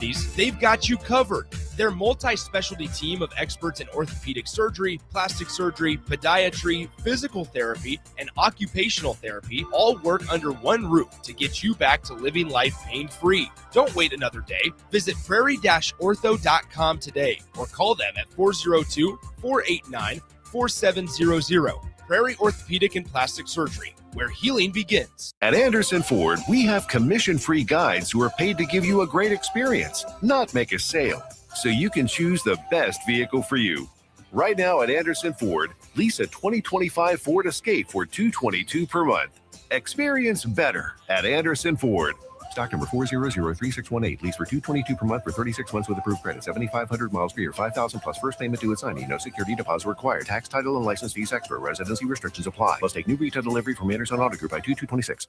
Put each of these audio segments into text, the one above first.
they've got you covered. Their multi-specialty team of experts in orthopedic surgery, plastic surgery, podiatry, physical therapy, and occupational therapy all work under one roof to get you back to living life pain-free. Don't wait another day. Visit prairie-ortho.com today or call them at 402-489-4700. Prairie Orthopedic and Plastic Surgery, where healing begins. At Anderson Ford, we have commission-free guides who are paid to give you a great experience, not make a sale, so you can choose the best vehicle for you. Right now at Anderson Ford, lease a 2025 Ford Escape for $222 per month. Experience better at Anderson Ford. Stock number 4003618. Lease for $222 per month for 36 months with approved credit. 7,500 miles per year. 5,000 plus first payment due at signing. No security deposit required. Tax, title, and license fees extra. Residency restrictions apply. Must take new retail delivery from Anderson Auto Group by 2226.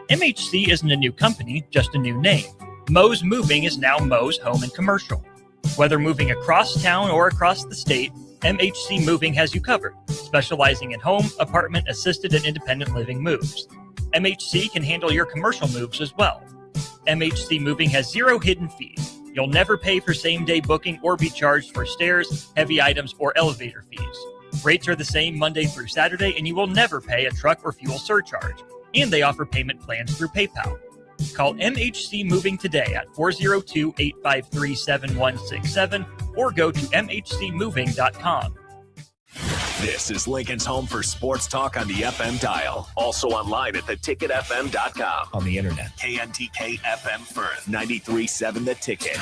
MHC isn't a new company, just a new name. Moe's Moving is now Moe's Home and Commercial. Whether moving across town or across the state, MHC Moving has you covered, specializing in home, apartment, assisted, and independent living moves. MHC can handle your commercial moves as well. MHC Moving has 0 hidden fees. You'll never pay for same-day booking or be charged for stairs, heavy items, or elevator fees. Rates are the same Monday through Saturday, and you will never pay a truck or fuel surcharge. And they offer payment plans through PayPal. Call MHC Moving today at 402-853-7167 or go to mhcmoving.com. This is Lincoln's home for sports talk on the FM dial. Also online at theticketfm.com. On the internet. KNTK FM Firth, 93.7 The Ticket.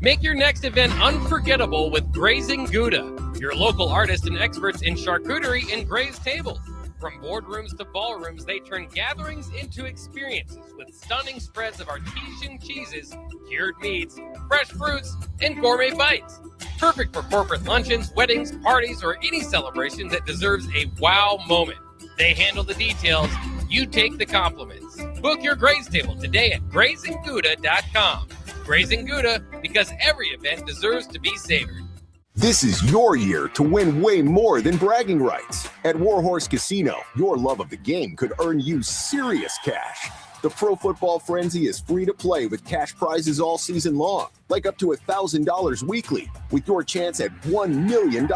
Make your next event unforgettable with Grazing Gouda, your local artists and experts in charcuterie and grazed tables. From boardrooms to ballrooms, they turn gatherings into experiences with stunning spreads of artesian cheeses, cured meats, fresh fruits, and gourmet bites. Perfect for corporate luncheons, weddings, parties, or any celebration that deserves a wow moment. They handle the details. You take the compliments. Book your graze table today at GrazingGouda.com. Grazing Gouda, because every event deserves to be savored. This is your year to win way more than bragging rights. At Warhorse Casino, your love of the game could earn you serious cash. The Pro Football Frenzy is free to play with cash prizes all season long, like up to $1,000 weekly, with your chance at $1 million,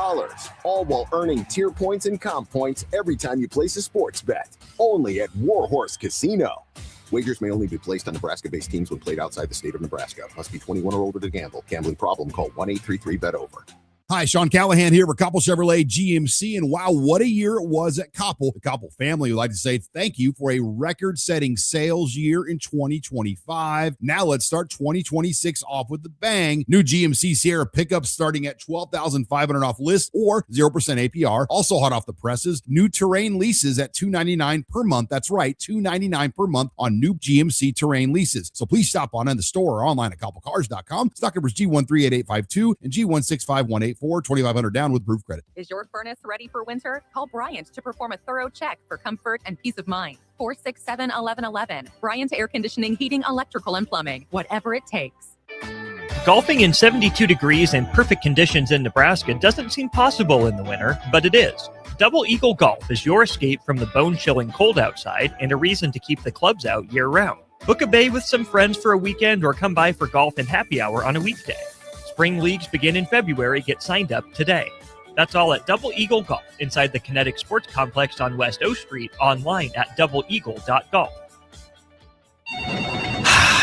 all while earning tier points and comp points every time you place a sports bet. Only at Warhorse Casino. Wagers may only be placed on Nebraska-based teams when played outside the state of Nebraska. Must be 21 or older to gamble. Gambling problem? Call 1-833-BET-OVER. Hi, Sean Callahan here with Koppel Chevrolet GMC, and wow, what a year it was at Koppel. The Koppel family would like to say thank you for a record-setting sales year in 2025. Now let's start 2026 off with a bang. New GMC Sierra pickups starting at $12,500 off list or 0% APR. Also hot off the presses, new Terrain leases at $299 per month. That's right, $299 per month on new GMC Terrain leases. So please stop on in the store or online at koppelcars.com. Stock numbers G138852 and G165184. 2,500 down with proof credit. Is your furnace ready for winter? Call Bryant to perform a thorough check for comfort and peace of mind. 467-1111. Bryant Air Conditioning, Heating, Electrical, and Plumbing. Whatever it takes. Golfing in 72 degrees and perfect conditions in Nebraska doesn't seem possible in the winter, but it is. Double Eagle Golf is your escape from the bone-chilling cold outside and a reason to keep the clubs out year-round. Book a bay with some friends for a weekend or come by for golf and happy hour on a weekday. Spring leagues begin in February. Get signed up today. That's all at Double Eagle Golf inside the Kinetic Sports Complex on West O Street, online at doubleeagle.golf.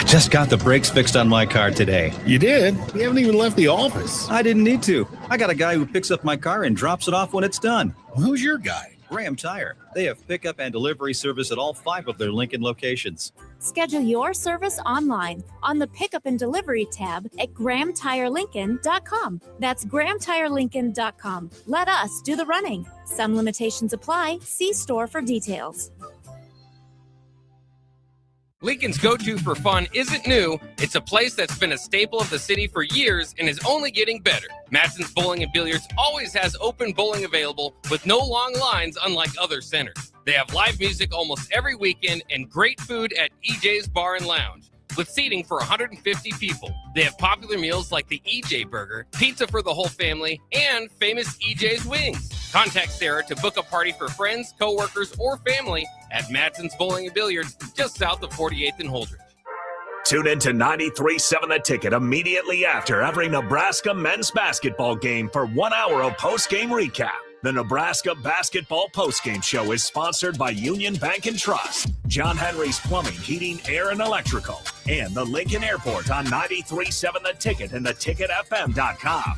Just got the brakes fixed on my car today. You did? You haven't even left the office. I didn't need to. I got a guy who picks up my car and drops it off when it's done. Well, who's your guy? Graham Tire. They have pickup and delivery service at all 5 of their Lincoln locations. Schedule your service online on the Pickup and Delivery tab at GrahamTireLincoln.com. That's GrahamTireLincoln.com. Let us do the running. Some limitations apply. See store for details. Lincoln's go-to for fun isn't new. It's a place that's been a staple of the city for years and is only getting better. Matson's Bowling and Billiards always has open bowling available with no long lines, unlike other centers. They have live music almost every weekend and great food at EJ's Bar and Lounge, with seating for 150 people. They have popular meals like the EJ Burger, pizza for the whole family, and famous EJ's Wings. Contact Sarah to book a party for friends, coworkers, or family at Matson's Bowling and Billiards, just south of 48th and Holdridge. Tune in to 93.7 The Ticket immediately after every Nebraska men's basketball game for 1 hour of post-game recap. The Nebraska Basketball Postgame Show is sponsored by Union Bank and Trust, John Henry's Plumbing, Heating, Air, and Electrical, and the Lincoln Airport on 93.7 The Ticket and theticketfm.com.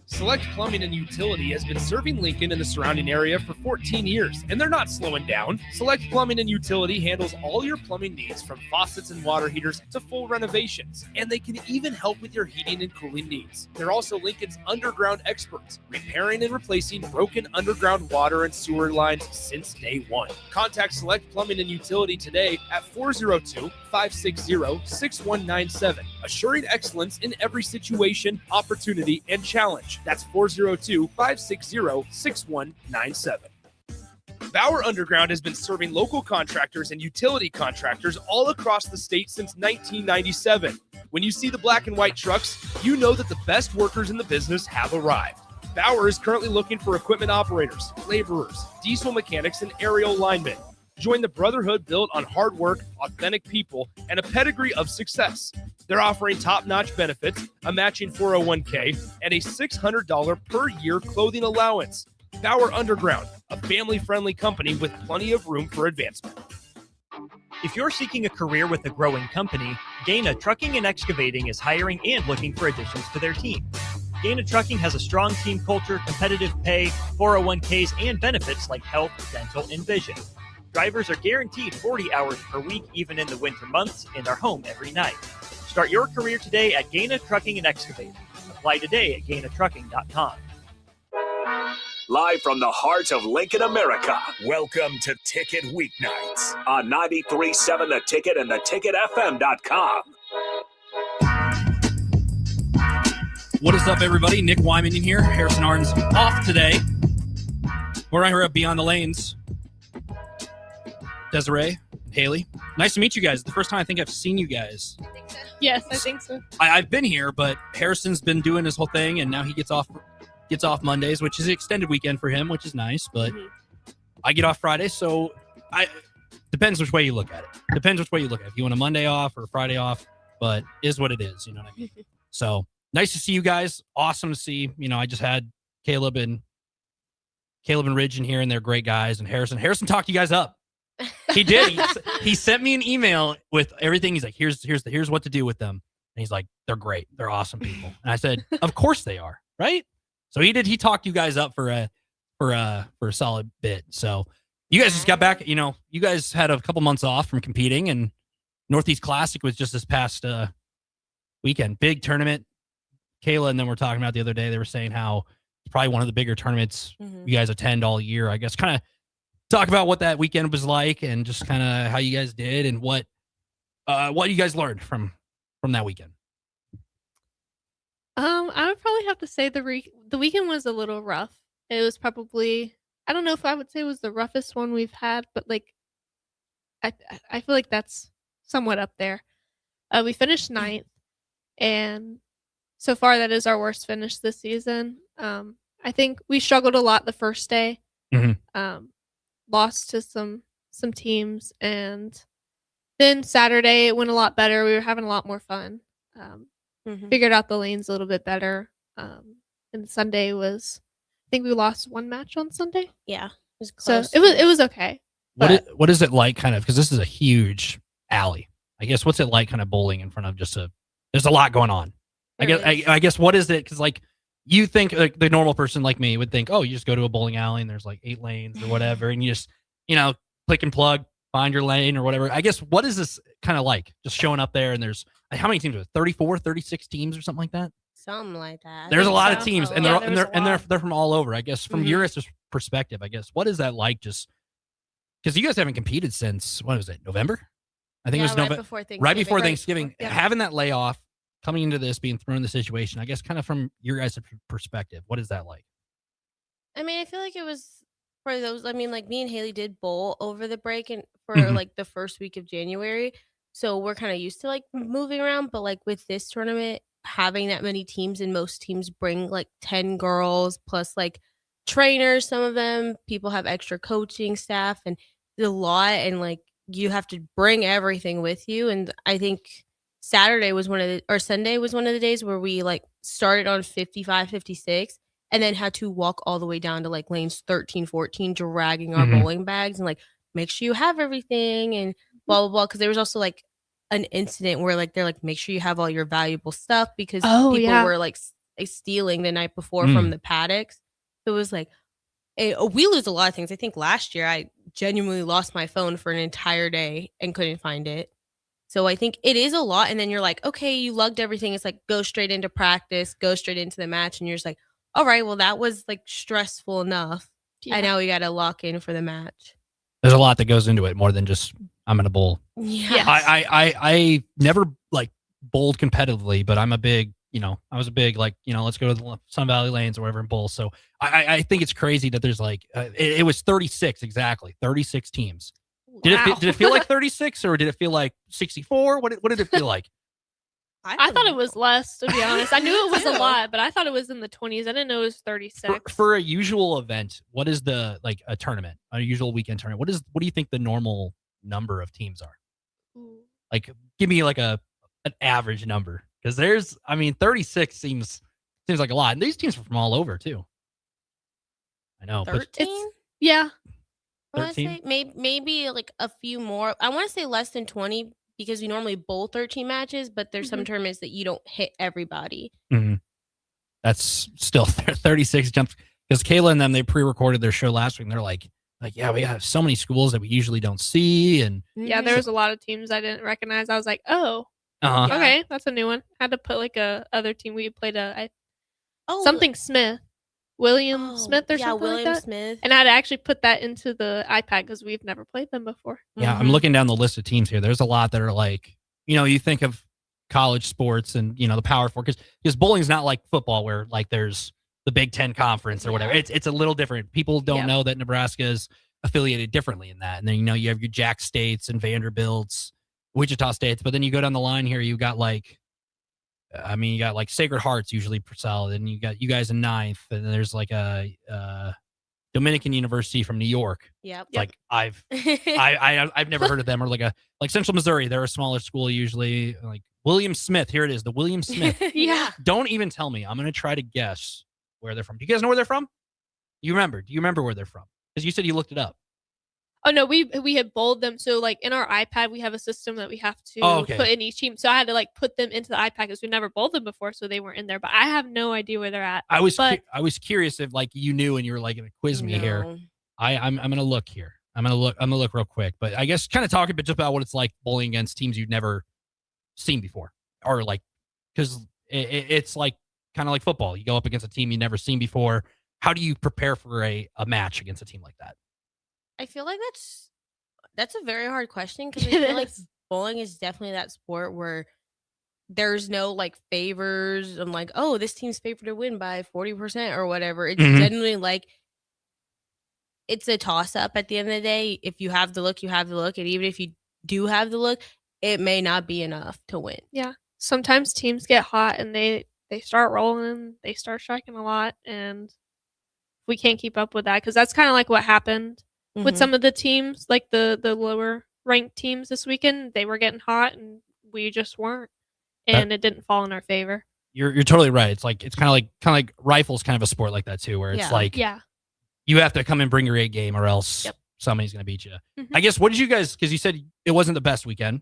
Select Plumbing and Utility has been serving Lincoln and the surrounding area for 14 years, and they're not slowing down. Select Plumbing and Utility handles all your plumbing needs, from faucets and water heaters to full renovations, and they can even help with your heating and cooling needs. They're also Lincoln's underground experts, repairing and replacing broken underground water and sewer lines since day one. Contact Select Plumbing and Utility today at 402-560-6197, assuring excellence in every situation, opportunity, and challenge. That's 402-560-6197. Bauer Underground has been serving local contractors and utility contractors all across the state since 1997. When you see the black and white trucks, you know that the best workers in the business have arrived. Bauer is currently looking for equipment operators, laborers, diesel mechanics, and aerial linemen. Join the brotherhood built on hard work, authentic people, and a pedigree of success. They're offering top-notch benefits, a matching 401k, and a $600 per year clothing allowance. Bauer Underground, a family-friendly company with plenty of room for advancement. If you're seeking a career with a growing company, Gaina Trucking and Excavating is hiring and looking for additions to their team. Gaina Trucking has a strong team culture, competitive pay, 401ks, and benefits like health, dental, and vision. Drivers are guaranteed 40 hours per week, even in the winter months, and are home every night. Start your career today at Gaina Trucking and Excavating. Apply today at GainaTrucking.com. Live from the heart of Lincoln, America, welcome to Ticket Weeknights on 93.7 The Ticket and theticketfm.com. What is up, everybody? Nick Wyman in here. Harrison Arden's off today. We're right here at Beyond the Lanes. Desiree, Haley, nice to meet you guys. The first time I think I've seen you guys. Yes, I think so. I've been here, but Harrison's been doing his whole thing, and now he gets off Mondays, which is an extended weekend for him, which is nice. But I get off Friday, so depends which way you look at it. Depends which way you look at it. If you want a Monday off or a Friday off, but is what it is. You know what I mean? So nice to see you guys. Awesome to see. You know, I just had Caleb and Ridge in here, and they're great guys. And Harrison talked you guys up. He did. He sent me an email with everything. He's like, here's what to do with them. And he's like, they're great. They're awesome people. And I said, of course they are, right? So he did. He talked you guys up for a solid bit. So you guys just got back. You know, you guys had a couple months off from competing, and Northeast Classic was just this past weekend. Big tournament. Kayla and them were talking about the other day. They were saying how it's probably one of the bigger tournaments you guys attend all year. I guess kind of talk about what that weekend was like, and just kind of how you guys did, and what you guys learned from that weekend. I would probably have to say the weekend was a little rough. It was probably, I don't know if I would say it was the roughest one we've had, but like I feel like that's somewhat up there. We finished 9th, and so far that is our worst finish this season. I think we struggled a lot the first day. Lost to some teams, and then Saturday it went a lot better. We were having a lot more fun. Figured out the lanes a little bit better. And Sunday was, I think we lost one match on Sunday. Yeah, it was close. So it was okay. What is it like, kind of, because this is a huge alley? I guess what's it like, kind of bowling in front of there's a lot going on. I guess what is it? Because like you think like the normal person like me would think, oh, you just go to a bowling alley and there's like 8 lanes or whatever, and you just click and plug, find your lane or whatever. I guess what is this kind of like? Just showing up there, and there's how many teams? 34, 36 teams or something like that. Something like that. There's a lot of teams, and they're from all over. I guess from your perspective, I guess what is that like? Just because you guys haven't competed since, what was it, November? I think it was November, right before Thanksgiving. Having that layoff, coming into this, being thrown in the situation, I guess kind of from your guys' perspective, what is that like? I mean, I feel like it was for those. I mean, like me and Haley did bowl over the break and for like the first week of January. So we're kind of used to like moving around, but like with this tournament, having that many teams, and most teams bring like 10 girls plus like trainers. Some of them, people have extra coaching staff, and a lot, and like you have to bring everything with you. And I think Sunday was one of the days where we like started on 55, 56 and then had to walk all the way down to like lanes 13, 14, dragging our bowling bags and like make sure you have everything and blah, blah, blah. Cause there was also like an incident where like they're like, make sure you have all your valuable stuff because people were like stealing the night before from the paddocks. So it was like, we lose a lot of things. I think last year I genuinely lost my phone for an entire day and couldn't find it. So I think it is a lot. And then you're like, okay, you lugged everything. It's like, go straight into practice, go straight into the match. And you're just like, all right, well, that was like stressful enough. Yeah. And now we got to lock in for the match. There's a lot that goes into it more than just I'm in a bowl. Yeah. I never like bowled competitively, but I'm a big, I was a big like, let's go to the Sun Valley Lanes or whatever and bowl. So I think it's crazy that there's like, it was 36 exactly, 36 teams. Did it feel like 36 or did it feel like 64? What did it feel like? I thought it was less, to be honest. I knew it was a lot, but I thought it was in the 20s. I didn't know it was 36. For a usual event, what is the like a tournament, a usual weekend tournament? What do you think the normal number of teams are? Ooh. Like, give me like an average number because 36 seems like a lot, and these teams are from all over too. I know. 13? Yeah. I want to say maybe like a few more. I want to say less than 20 because we normally bowl 13 matches, but there's some tournaments that you don't hit everybody. Mm-hmm. That's still 36 jumps because Kayla and them, they pre-recorded their show last week and they're like, yeah, we have so many schools that we usually don't see. And yeah, there was a lot of teams I didn't recognize. I was like, oh, okay, that's a new one. I had to put like a other team we played something Smith. William Smith or something William like that. Smith. And I had to actually put that into the iPad because we've never played them before. Yeah, I'm looking down the list of teams here. There's a lot that are like, you think of college sports and, the Power Four because bowling's not like football where like there's the Big Ten Conference or whatever. It's a little different. People don't know that Nebraska is affiliated differently in that. And then, you have your Jack States and Vanderbilts, Wichita States. But then you go down the line here, you got like, you got like Sacred Hearts usually per solid, and you got you guys in ninth, and then there's like a Dominican University from New York. Yep. Like I've never heard of them, or like Central Missouri. They're a smaller school usually. Like William Smith. Here it is, the William Smith. Yeah. Don't even tell me. I'm gonna try to guess where they're from. Do you guys know where they're from? Do you remember where they're from? Because you said you looked it up. Oh no, we had bowled them. So like in our iPad, we have a system that we have to put in each team. So I had to like put them into the iPad because we never bowled them before, so they weren't in there. But I have no idea where they're at. I was curious if like you knew and you were like gonna quiz me here. I'm gonna look here. I'm gonna look real quick. But I guess kind of talk a bit just about what it's like bowling against teams you've never seen before, or like because it's like kind of like football. You go up against a team you've never seen before. How do you prepare for a match against a team like that? I feel like that's a very hard question because I feel like bowling is definitely that sport where there's no like favors. I'm like, oh, this team's favored to win by 40% or whatever. It's genuinely like it's a toss up at the end of the day. If you have the look, you have the look, and even if you do have the look, it may not be enough to win. Yeah, sometimes teams get hot and they start rolling, they start striking a lot, and we can't keep up with that because that's kind of like what happened with some of the teams, like the lower ranked teams this weekend. They were getting hot and we just weren't, and it didn't fall in our favor. You're totally right. It's kind of like rifle's kind of a sport like that too, where it's like you have to come and bring your A game or else somebody's gonna beat you. I guess what did you guys? Because you said it wasn't the best weekend.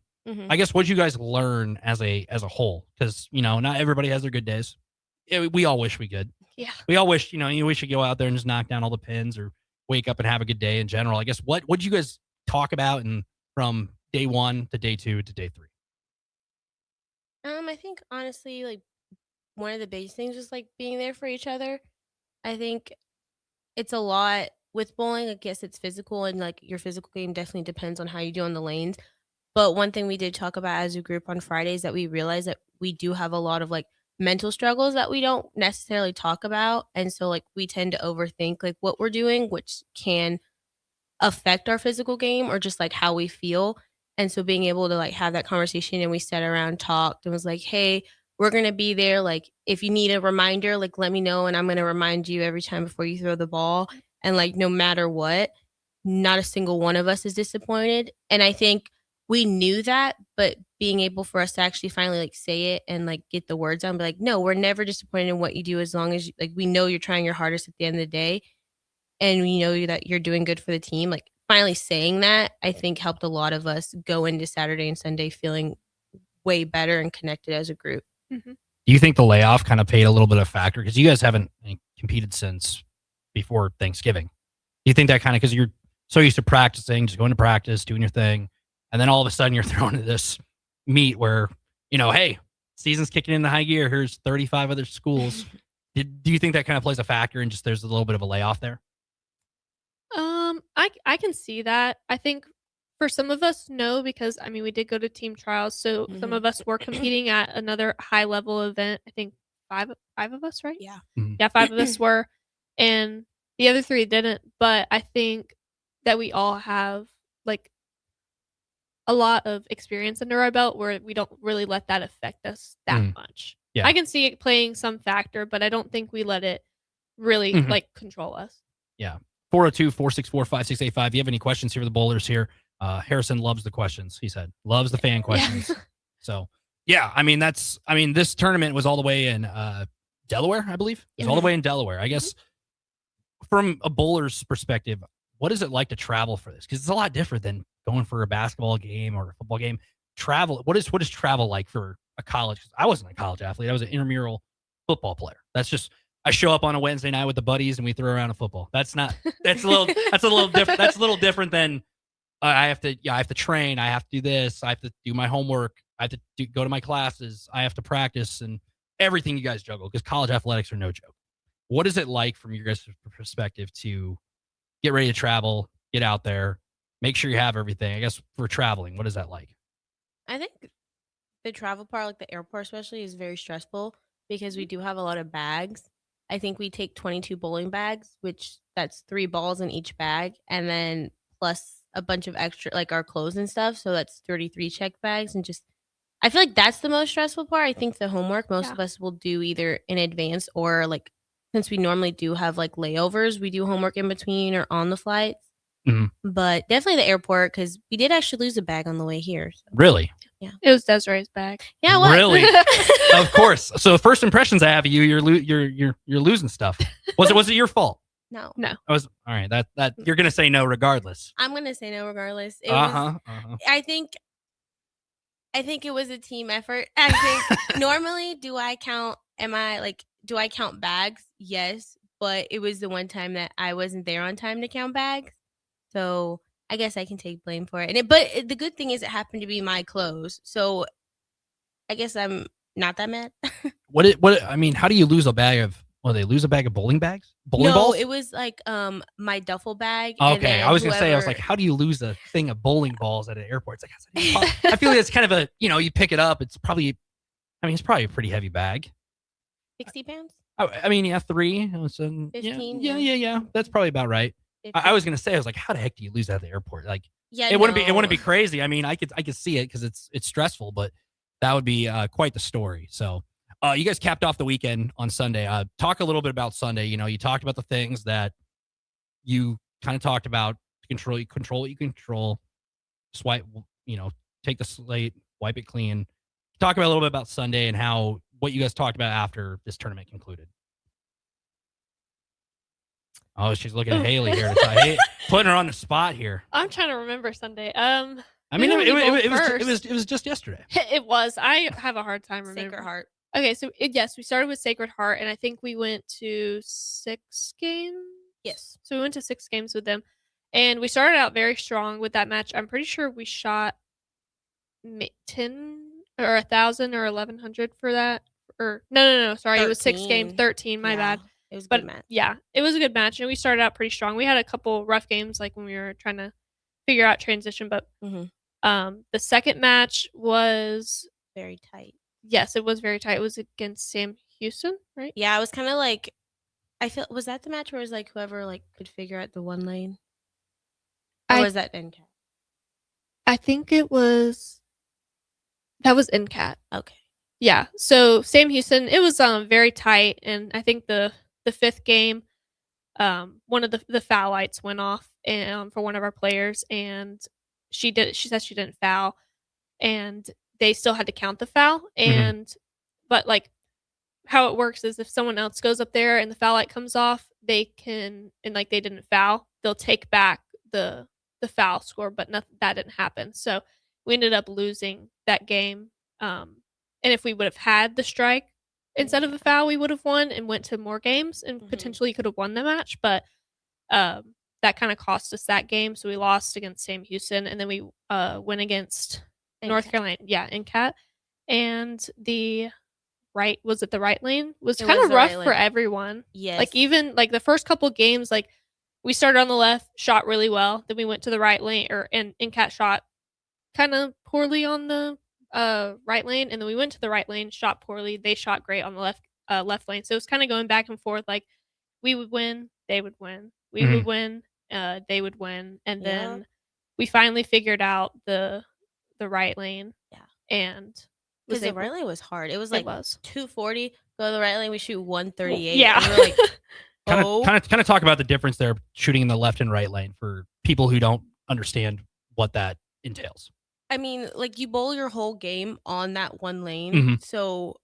I guess what did you guys learn as a whole? Because not everybody has their good days. We all wish we could. Yeah. We all wish we should go out there and just knock down all the pins or wake up and have a good day in general. I guess what did you guys talk about and from day 1 to day 2 to day 3? I think honestly, like one of the biggest things was like being there for each other. I think it's a lot with bowling. I guess it's physical, and like your physical game definitely depends on how you do on the lanes. But one thing we did talk about as a group on Fridays that we realized that we do have a lot of like mental struggles that we don't necessarily talk about. And so like we tend to overthink like what we're doing, which can affect our physical game or just like how we feel. And so being able to like have that conversation, and we sat around, talked, and was like, hey, we're going to be there. Like if you need a reminder, like let me know, and I'm going to remind you every time before you throw the ball. And like no matter what, not a single one of us is disappointed. And I think we knew that, but being able for us to actually finally like say it and like get the words out and be like, no, we're never disappointed in what you do as long as like we know you're trying your hardest at the end of the day, and we know that you're doing good for the team. Like finally saying that, I think helped a lot of us go into Saturday and Sunday feeling way better and connected as a group. Mm-hmm. Do you think the layoff kind of played a little bit of factor? Because you guys haven't competed since before Thanksgiving. Do you think that kind of, because you're so used to practicing, just going to practice, doing your thing, and then all of a sudden you're thrown into this meet where, hey, season's kicking into high gear. Here's 35 other schools. Do you think that kind of plays a factor and just there's a little bit of a layoff there? I can see that. I think for some of us, no, because I mean we did go to team trials, so some of us were competing at another high level event. I think five of us, right? Yeah. Yeah, 5 of us were, and the other 3 didn't. But I think that we all have like a lot of experience under our belt where we don't really let that affect us that much. Yeah. I can see it playing some factor, but I don't think we let it really like control us. Yeah. 402-464-5685. If you have any questions here for the bowlers here, Harrison loves the questions, he said. Loves the fan questions. Yeah. So, yeah, this tournament was all the way in Delaware, I believe. It was all the way in Delaware. I guess from a bowler's perspective, what is it like to travel for this? Because it's a lot different than going for a basketball game or a football game. Travel, what is travel like for a college? 'Cause I wasn't a college athlete. I was an intramural football player. That's just, I show up on a Wednesday night with the buddies and we throw around a football. That's a little different. That's a little different than I have to train. I have to do this. I have to do my homework. I have to go to my classes. I have to practice and everything you guys juggle because college athletics are no joke. What is it like from your guys' perspective to get ready to travel, get out there, make sure you have everything? I guess for traveling, what is that like? I think the travel part, like the airport especially, is very stressful because we do have a lot of bags. I think we take 22 bowling bags, which that's 3 balls in each bag, and then plus a bunch of extra, like our clothes and stuff. So that's 33 check bags. And just, I feel like that's the most stressful part. I think the homework most of us will do either in advance or like, since we normally do have like layovers, we do homework in between or on the flights. But definitely the airport, because we did actually lose a bag on the way here. So. Really? Yeah. It was Desiree's bag. Yeah, what? Really? Of course. So first impressions I have of you, you're losing stuff. Was it your fault? No. I was all right. That you're gonna say no regardless. I'm gonna say no regardless. It was, I think it was a team effort. I think normally do I count bags? Yes. But it was the one time that I wasn't there on time to count bags. So I guess I can take blame for it. But the good thing is it happened to be my clothes. So I guess I'm not that mad. How do you lose a bag of they lose a bag of bowling bags? Bowling balls? No, it was like my duffel bag. Okay, I was gonna say, I was like, how do you lose a thing of bowling balls at an airport? It's like, I feel like it's kind of a, you pick it up. It's probably a pretty heavy bag. 60 pounds? I mean, yeah, 3. 15. Yeah. That's probably about right. I was gonna say, I was like, how the heck do you lose that at the airport? Like, yeah, it wouldn't be crazy. I mean, I could see it because it's stressful, but that would be quite the story. So, you guys capped off the weekend on Sunday. Talk a little bit about Sunday. You talked about the things that you kind of talked about. Control what you control. Swipe, take the slate, wipe it clean. Talk about a little bit about Sunday and what you guys talked about after this tournament concluded. Oh, she's looking at Haley here. Putting her on the spot here. I'm trying to remember Sunday. I mean, it was just yesterday. It was. I have a hard time remembering. Sacred Heart. Okay, so yes, we started with Sacred Heart, and I think we went to 6 games. Yes. So we went to 6 games with them, and we started out very strong with that match. I'm pretty sure we shot 10 or 1,000 or 1,100 for that. Or no, sorry, 13. It was 6 games, 13. My bad. It was a good match. Yeah, it was a good match, and we started out pretty strong. We had a couple rough games, like when we were trying to figure out transition, but the second match was very tight. Yes, it was very tight. It was against Sam Houston, right? Yeah, it was kind of like, was that the match where it was like whoever like could figure out the one lane? Or was that NCAT? I think that was NCAT. Okay. Yeah. So Sam Houston, it was very tight, and I think the 5th game, one of the foul lights went off for one of our players, and she said she didn't foul, and they still had to count the foul. And but like how it works is if someone else goes up there and the foul light comes off, they can, and like they didn't foul, they'll take back the foul score, but that didn't happen. So we ended up losing that game. And if we would have had the strike instead of a foul, we would have won and went to more games and potentially could have won the match. But that kind of cost us that game. So we lost against Sam Houston, and then we went against North Carolina. Yeah, in Cat. And the right lane was kind of rough for everyone. Yes. Like even like the first couple games, like we started on the left, shot really well. Then we went to the right lane, and Cat shot kind of poorly on the right lane, and then we went to the right lane, shot poorly. They shot great on the left lane. So it was kind of going back and forth. Like we would win, they would win. We would win, they would win, and then we finally figured out the right lane. Yeah, and because the right lane was hard. It was like 240. Go to the right lane, we shoot 138. Yeah, and we were like, kind of talk about the difference there, shooting in the left and right lane for people who don't understand what that entails. I mean, like you bowl your whole game on that one lane. So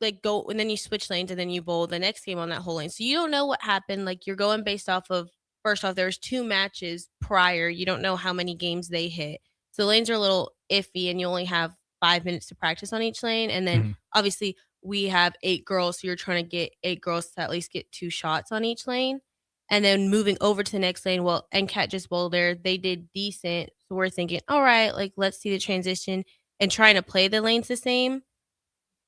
like go, and then you switch lanes, and then you bowl the next game on that whole lane. So you don't know what happened. Like you're going based off of, first off, there's 2 matches prior. You don't know how many games they hit. So the lanes are a little iffy, and you only have 5 minutes to practice on each lane. And then obviously we have 8 girls, so you're trying to get 8 girls to at least get 2 shots on each lane. And then moving over to the next lane, well, NCAT just bowled there. They did decent. So we're thinking, all right, like let's see the transition, and trying to play the lanes the same.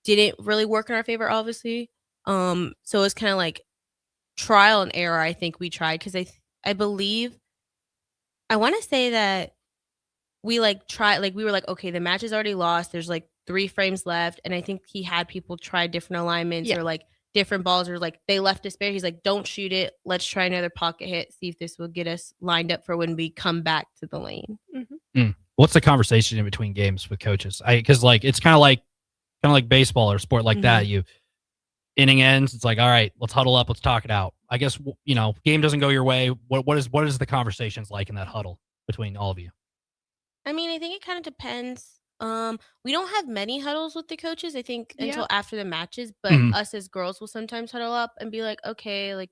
Didn't really work in our favor, obviously. So it's kind of like trial and error. I think we tried, because I believe, I want to say that we like tried, like we were like, okay, the match is already lost. There's like 3 frames left, and I think he had people try different alignments or like different balls, or like they left a spare. He's like, don't shoot it. Let's try another pocket hit. See if this will get us lined up for when we come back to the lane. What's the conversation in between games with coaches? Because like it's kind of like baseball or sport like that. You inning ends, it's like, all right, let's huddle up, let's talk it out. I guess game doesn't go your way. What is the conversations like in that huddle between all of you? I mean, I think it kind of depends. We don't have many huddles with the coaches, I think, until after the matches, but us as girls will sometimes huddle up and be like, okay, like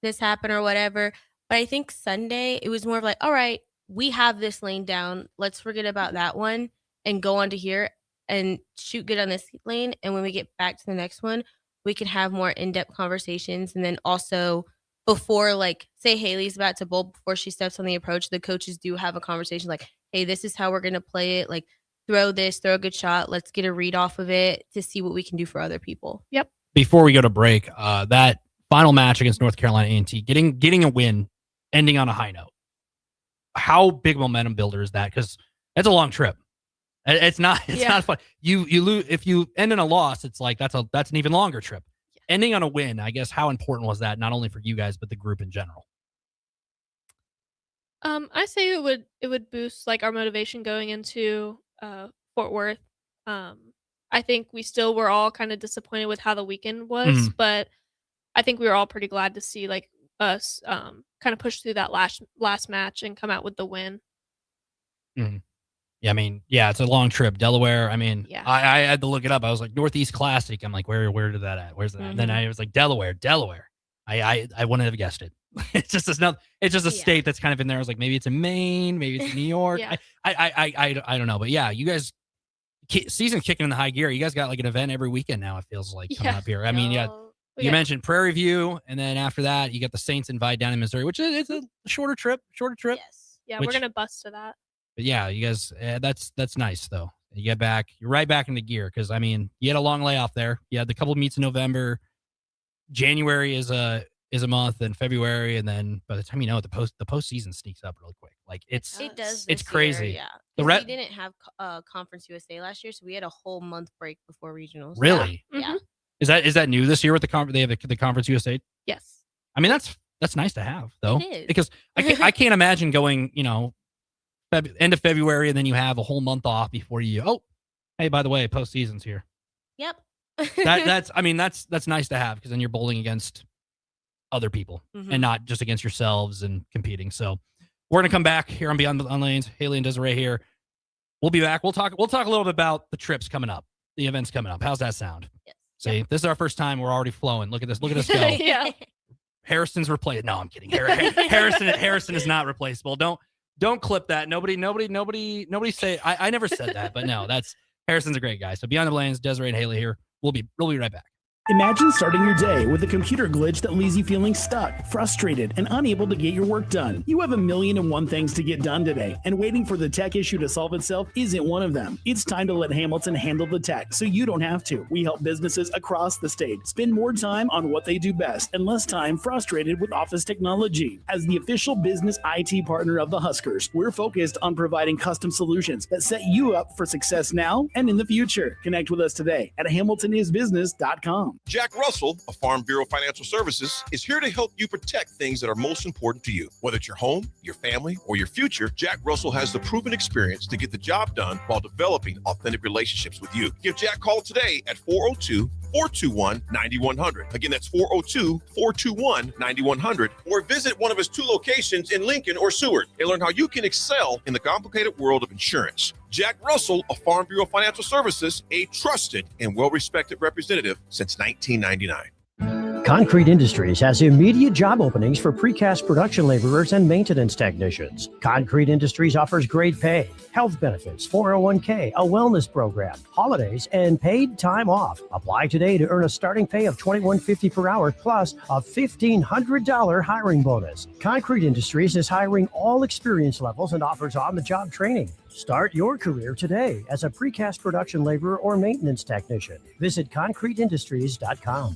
this happened or whatever. But I think Sunday it was more of like, all right, we have this lane down. Let's forget about that one and go on to here and shoot good on this lane. And when we get back to the next one, we can have more in-depth conversations. And then also before, like, say Haley's about to bowl, before she steps on the approach, the coaches do have a conversation like, hey, this is how we're going to play it. Like, throw a good shot. Let's get a read off of it to see what we can do for other people. Yep. Before we go to break, that final match against North Carolina A&T, getting a win, ending on a high note. How big momentum builder is that? Because it's a long trip. It's not fun. You lose if you end in a loss. It's like that's an even longer trip. Ending on a win, I guess. How important was that, not only for you guys but the group in general? I say it would boost like our motivation going into Fort Worth. I think we still were all kind of disappointed with how the weekend was, but I think we were all pretty glad to see like us kind of push through that last match and come out with the win. Yeah, I mean, it's a long trip. Delaware, I mean, I had to look it up. I was like, Northeast Classic. I'm like, where did that at? Where's that at? And then I was like, Delaware. I wouldn't have guessed it. It's just a state that's kind of in there. I was like, maybe it's in Maine, maybe it's in New York. I don't know. But yeah, you guys, season kicking in the high gear. You guys got like an event every weekend now, it feels like, coming up here. I mean, you mentioned Prairie View, and then after that, you got the Saints Invite down in Missouri, which is a shorter trip. Yes. Yeah, we're going to bust to that. But yeah, you guys, that's nice though. You get back, you're right back into gear, because I mean, you had a long layoff there. You had the couple of meets in November. January is a month, and February, and then by the time you know it, the postseason sneaks up really quick. Like it does. It's crazy. Year, we didn't have Conference USA last year, so we had a whole month break before regionals. Really? Yeah. Is that new this year with the conference? They have the Conference USA. Yes. I mean, that's nice to have though, it is. because I can't imagine going end of February, and then you have a whole month off before you. Oh, hey, by the way, postseason's here. Yep. that's nice to have, because then you're bowling against other people and not just against yourselves and competing. So we're gonna come back here on Beyond the Lanes. Haley and Desiree here. We'll be back. We'll talk a little bit about the trips coming up, the events coming up. How's that sound? Yes. See, this is our first time. We're already flowing. Look at this. Look at us go. Yeah. Harrison's replaced. No, I'm kidding. Harrison is not replaceable. Don't clip that. Nobody say I never said that, but no, Harrison's a great guy. So Beyond the Lanes, Desiree and Haley here. We'll be right back. Imagine starting your day with a computer glitch that leaves you feeling stuck, frustrated, and unable to get your work done. You have 1,000,001 things to get done today, and waiting for the tech issue to solve itself isn't one of them. It's time to let Hamilton handle the tech so you don't have to. We help businesses across the state spend more time on what they do best and less time frustrated with office technology. As the official business IT partner of the Huskers, we're focused on providing custom solutions that set you up for success now and in the future. Connect with us today at hamiltonisbusiness.com. Jack Russell of Farm Bureau Financial Services is here to help you protect things that are most important to you. Whether it's your home, your family, or your future, Jack Russell has the proven experience to get the job done while developing authentic relationships with you. Give Jack a call today at 402-421-9100. Again, that's 402-421-9100. Or visit one of his 2 locations in Lincoln or Seward and learn how you can excel in the complicated world of insurance. Jack Russell of Farm Bureau Financial Services, a trusted and well-respected representative since 1999. Concrete Industries has immediate job openings for precast production laborers and maintenance technicians. Concrete Industries offers great pay, health benefits, 401k, a wellness program, holidays, and paid time off. Apply today to earn a starting pay of $21.50 per hour plus a $1,500 hiring bonus. Concrete Industries is hiring all experience levels and offers on-the-job training. Start your career today as a precast production laborer or maintenance technician. Visit concreteindustries.com.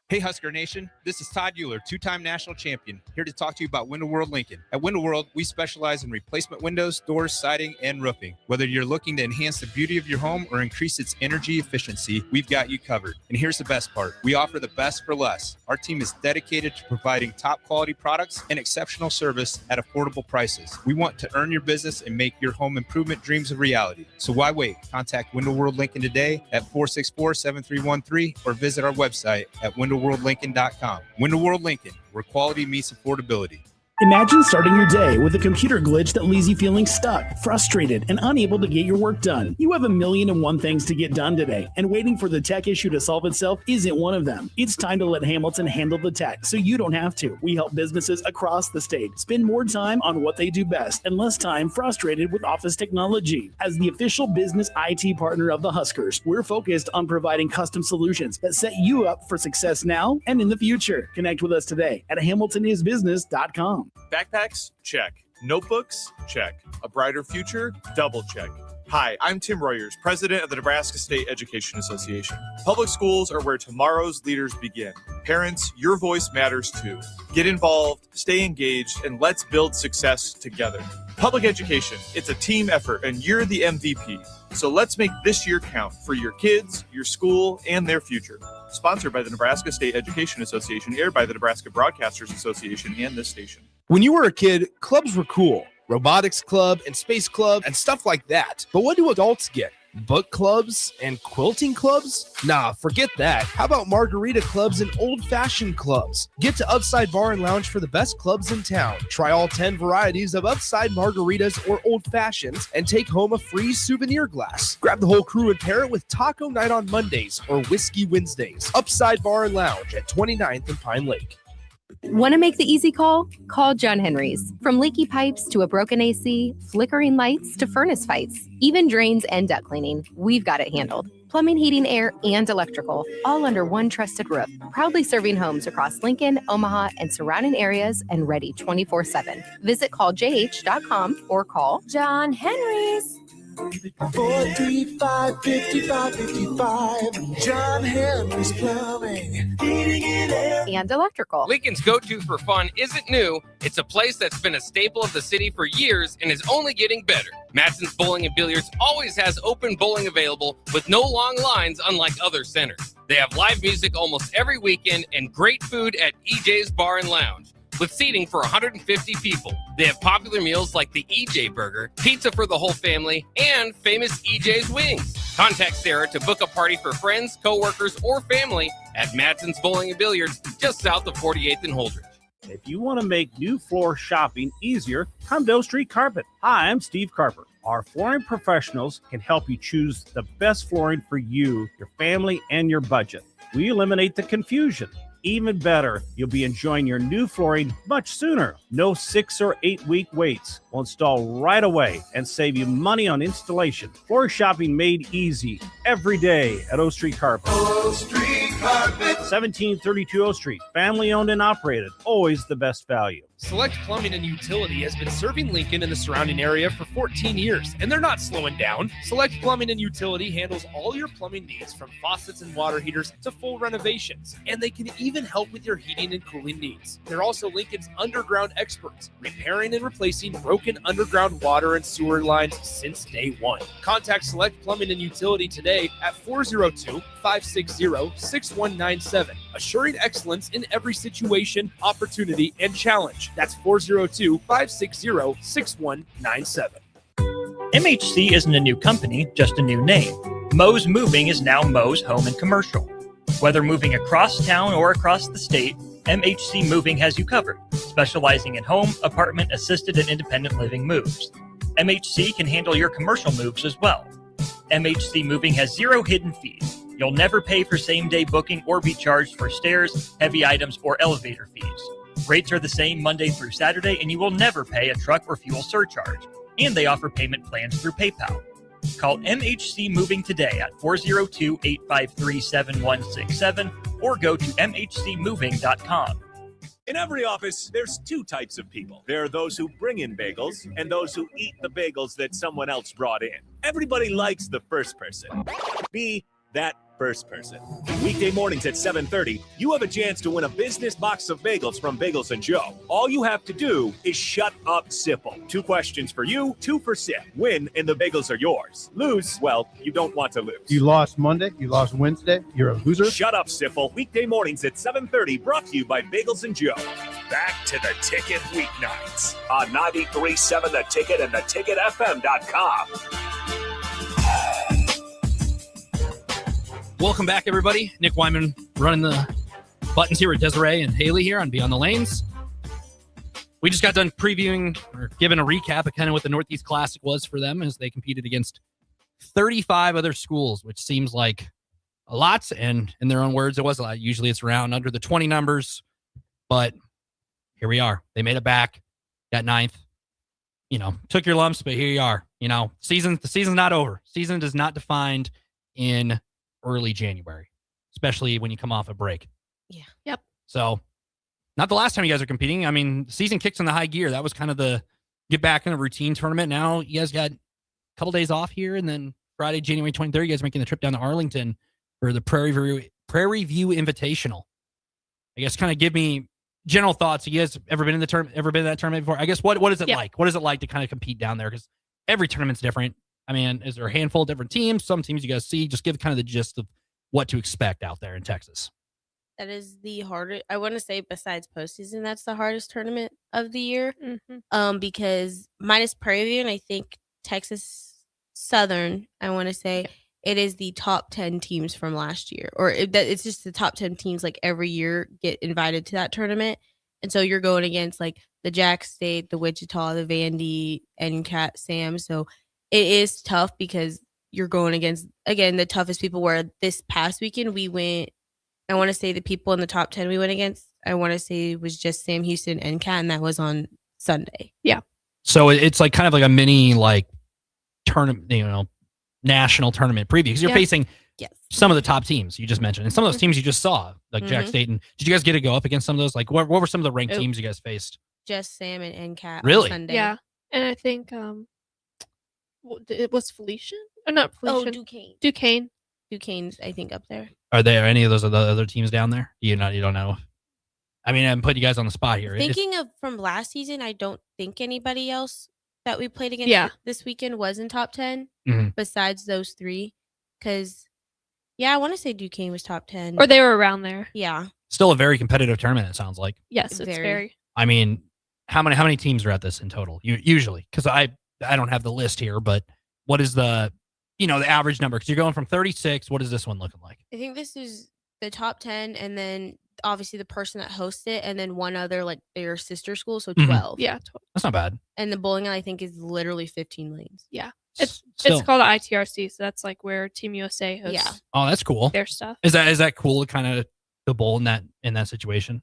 Hey Husker Nation, this is Todd Euler, 2-time national champion, here to talk to you about Window World Lincoln. At Window World, we specialize in replacement windows, doors, siding, and roofing. Whether you're looking to enhance the beauty of your home or increase its energy efficiency, we've got you covered. And here's the best part. We offer the best for less. Our team is dedicated to providing top quality products and exceptional service at affordable prices. We want to earn your business and make your home improvement dreams a reality. So why wait? Contact Window World Lincoln today at 464-7313 or visit our website at WindowWorldLincoln.com. Window World Lincoln, where quality meets affordability. Imagine starting your day with a computer glitch that leaves you feeling stuck, frustrated, and unable to get your work done. You have 1,000,001 things to get done today, and waiting for the tech issue to solve itself isn't one of them. It's time to let Hamilton handle the tech so you don't have to. We help businesses across the state spend more time on what they do best and less time frustrated with office technology. As the official business IT partner of the Huskers, we're focused on providing custom solutions that set you up for success now and in the future. Connect with us today at hamiltonisbusiness.com. Backpacks? Check. Notebooks? Check. A brighter future? Double check. Hi, I'm Tim Royers, president of the Nebraska State Education Association. Public schools are where tomorrow's leaders begin. Parents, your voice matters too. Get involved, stay engaged, and let's build success together. Public education, it's a team effort, and you're the MVP. So let's make this year count for your kids, your school, and their future. Sponsored by the Nebraska State Education Association, aired by the Nebraska Broadcasters Association and this station. When you were a kid, clubs were cool. Robotics club and space club and stuff like that. But what do adults get? Book clubs and quilting clubs? Nah, forget that. How about margarita clubs and old-fashioned clubs? Get to Upside Bar and Lounge for the best clubs in town. Try all 10 varieties of Upside margaritas or old-fashions and take home a free souvenir glass. Grab the whole crew and pair it with taco night on Mondays or whiskey Wednesdays. Upside Bar and Lounge at 29th and Pine Lake. Want to make the easy call? Call John Henry's. From leaky pipes to a broken AC, flickering lights to furnace fights, even drains and duct cleaning, we've got it handled. Plumbing, heating, air, and electrical, all under one trusted roof. Proudly serving homes across Lincoln, Omaha, and surrounding areas and ready 24/7. Visit calljh.com or call John Henry's. 435-5555. John Henry's Plumbing, Heating and Air. And electrical. Lincoln's go-to for fun isn't new. It's a place that's been a staple of the city for years and is only getting better. Matson's Bowling and Billiards always has open bowling available with no long lines unlike other centers. They have live music almost every weekend and great food at EJ's Bar and Lounge, with seating for 150 people. They have popular meals like the EJ Burger, pizza for the whole family, and famous EJ's Wings. Contact Sarah to book a party for friends, coworkers, or family at Matson's Bowling and Billiards, just south of 48th and Holdridge. If you want to make new floor shopping easier, come to O Street Carpet. Hi, I'm Steve Carper. Our flooring professionals can help you choose the best flooring for you, your family, and your budget. We eliminate the confusion. Even better, you'll be enjoying your new flooring much sooner. No 6 or 8 week waits. We'll install right away and save you money on installation. Floor shopping made easy every day at O Street Carpet. O Street Carpet. 1732 O Street. Family owned and operated. Always the best value. Select Plumbing and Utility has been serving Lincoln and the surrounding area for 14 years, and they're not slowing down. Select Plumbing and Utility handles all your plumbing needs, from faucets and water heaters to full renovations, and they can even help with your heating and cooling needs. They're also Lincoln's underground experts, repairing and replacing broken underground water and sewer lines since day one. Contact Select Plumbing and Utility today at 402-560-6197, assuring excellence in every situation, opportunity, and challenge. That's 402-560-6197. MHC isn't a new company, just a new name. Mo's Moving is now Mo's Home and Commercial. Whether moving across town or across the state, MHC Moving has you covered, specializing in home, apartment, assisted, and independent living moves. MHC can handle your commercial moves as well. MHC Moving has 0 hidden fees. You'll never pay for same-day booking or be charged for stairs, heavy items, or elevator fees. Rates are the same Monday through Saturday, and you will never pay a truck or fuel surcharge. And they offer payment plans through PayPal. Call MHC Moving today at 402-853-7167 or go to mhcmoving.com. In every office, there's 2 types of people. There are those who bring in bagels and those who eat the bagels that someone else brought in. Everybody likes the first person. Be that first person. Weekday mornings at 7:30, you have a chance to win a business box of bagels from Bagels & Joe. All you have to do is shut up, Sipple. 2 questions for you, 2 for Sip. Win, and the bagels are yours. Lose, well, you don't want to lose. You lost Monday, you lost Wednesday, you're a loser. Shut up, Sipple. Weekday mornings at 7:30, brought to you by Bagels & Joe. Back to the Ticket weeknights on 93.7 The Ticket and theticketfm.com. Welcome back, everybody. Nick Wyman running the buttons here with Desiree and Haley here on Beyond the Lanes. We just got done previewing or giving a recap of kind of what the Northeast Classic was for them as they competed against 35 other schools, which seems like a lot. And in their own words, it was a lot. Usually it's around under the 20 numbers, but here we are. They made it back, got 9th. You know, took your lumps, but here you are. You know, the season's not over. Season is not defined in early January, especially when you come off a break. Yeah. Yep. So not the last time you guys are competing. I mean, the season kicks in the high gear. That was kind of the get back in a routine tournament. Now you guys got a couple days off here, and then Friday, January 23rd, you guys are making the trip down to Arlington for the Prairie View Invitational. I guess kind of give me general thoughts. You guys ever been in that tournament before? I guess what is it like? What is it like to kind of compete down there? Because every tournament's different. I mean, is there a handful of different teams? Some teams you guys see. Just give kind of the gist of what to expect out there in Texas. That is the hardest. I want to say, besides postseason, that's the hardest tournament of the year. Because minus Prairie View, and I think Texas Southern, I want to say it is the top 10 teams from last year, or it's just the top 10 teams. Like every year, get invited to that tournament, and so you're going against like the Jack State, the Wichita, the Vandy, NCAT, Sam. So it is tough because you're going against, again, the toughest people. Where this past weekend we went, I want to say the people in the top 10 we went against, I want to say it was just Sam Houston and NCAT, and that was on Sunday. Yeah. So it's like kind of like a mini like tournament, national tournament preview, because you're facing some of the top teams you just mentioned, and some of those teams you just saw, like Jack State. And did you guys get to go up against some of those? Like what were some of the ranked teams you guys faced? Just Sam and NCAT Really? on Sunday. Yeah. And I think it was Felician? Or not Felician. Duquesne. Duquesne's, I think, up there. Are there any of those other teams down there? You don't know? I mean, I'm putting you guys on the spot here. Thinking of from last season, I don't think anybody else that we played against this weekend was in top 10 besides those 3. Because, I want to say Duquesne was top 10. Or they were around there. Yeah. Still a very competitive tournament, it sounds like. Yes, it's very. I mean, how many teams are at this in total? Usually, because I don't have the list here, but what is the the average number? Because you're going from 36. What is this one looking like? I think this is the top 10, and then obviously the person that hosts it, and then one other like their sister school, so Mhm. 12. Yeah, That's not bad. And the bowling alley I think is literally 15 lanes. yeah. It's Still. called ITRC, so that's like where Team USA hosts Yeah. Oh, that's cool. their stuff. Is that cool to kind of to bowl in that situation?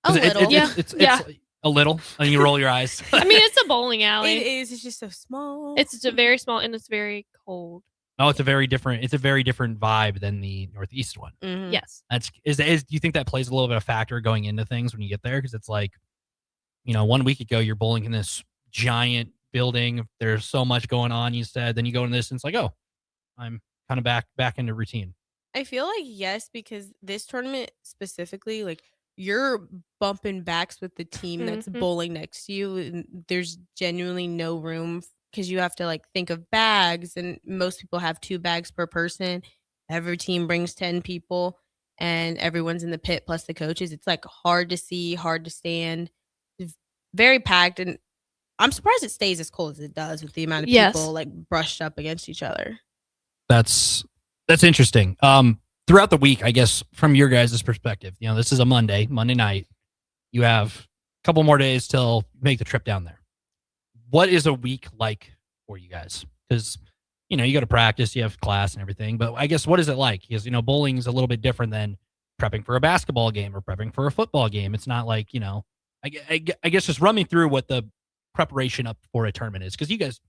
A 'Cause little. Yeah. It's Yeah. a little, and you roll your eyes. I mean, it's a bowling alley. It is. It's just so small. It's just a very small and it's very cold. Oh, it's a very different vibe than the Northeast one. Mhm. Yes. Do you think that plays a little bit of factor going into things when you get there? Because it's like, 1 week ago you're bowling in this giant building. There's so much going on. You said, then you go into this and it's like, oh, I'm kind of back into routine. I feel like yes, because this tournament specifically, like you're bumping backs with the team that's Mhm. bowling next to you, and there's genuinely no room because you have to like think of bags, and most people have 2 bags per person. Every team brings 10 people, and everyone's in the pit plus the coaches. It's like hard to see, hard to stand, it's very packed, and I'm surprised it stays as cold as it does with the amount of Yes. people like brushed up against each other. That's interesting. Throughout the week, I guess from your guys' perspective, this is a Monday night. You have a couple more days till you make the trip down there. What is a week like for you guys? Because you go to practice, you have class and everything, but I guess what is it like? Because bowling is a little bit different than prepping for a basketball game or prepping for a football game. It's not like I guess just run me through what the preparation up for a tournament is, because you guys